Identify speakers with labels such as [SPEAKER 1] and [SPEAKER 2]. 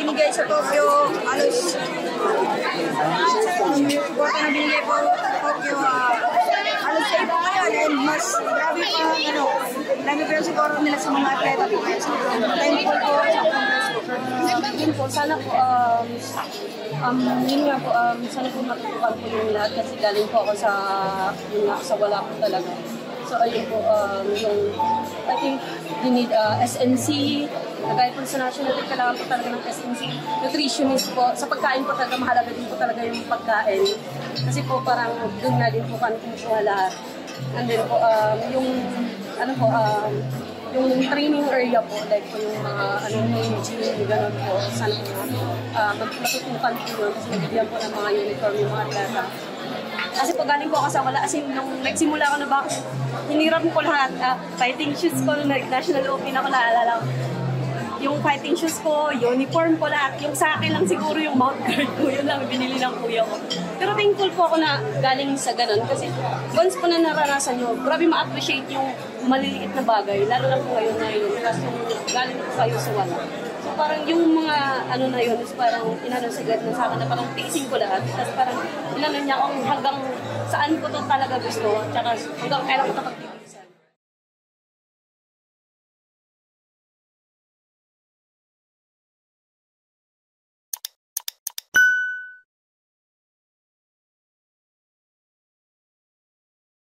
[SPEAKER 1] binigay sa Tokyo, halos suporta na binigay po Tokyo, halos sa iba ngayon, and mas grabe pa, dami pa yung siguro nila sa mga atleta po. Thankful po sa Congress po.
[SPEAKER 2] Yun po, sana po, yun nga po, sana po matutukan po yung lahat kasi galing po ako sa, yun nga, sa wala po talaga. So ayun po, yung, I think you need SNC, kagaya po sa national team, kailangan po talaga ng SNC. Nutritionist po, sa pagkain po talaga, mahalaga din po talaga yung pagkain. Kasi po parang doon na din po kan kumukuha lahat. And then po, yung, ano po, yung training area po, like po yung mga, yung gym, gano'n po, sana po, matutukan po yun kasi nabigyan po ng mga uniform yung mga atleta. Kasi po galing po ako sa wala, kasi nung nagsimula ako na ba, hinirap ko lahat, fighting shoes ko, national open ako, naalala ko. Yung fighting shoes ko, uniform ko lahat, yung sa akin lang siguro yung mount guard ko, yun lang binili ng kuya ko. Pero thankful po ako na galing sa ganun, kasi once po na naranasan nyo, grabe ma-appreciate yung maliliit na bagay, lalo na po ngayon na yun, kasi yung galing po kayo sa wala. So parang yung mga ano na yun, is parang inanasigad na sa akin na parang tiisin ko lahat. Tapos parang inano niya kung hanggang saan ko to talaga gusto, tsaka hanggang kailan ko ito pagtitiisan.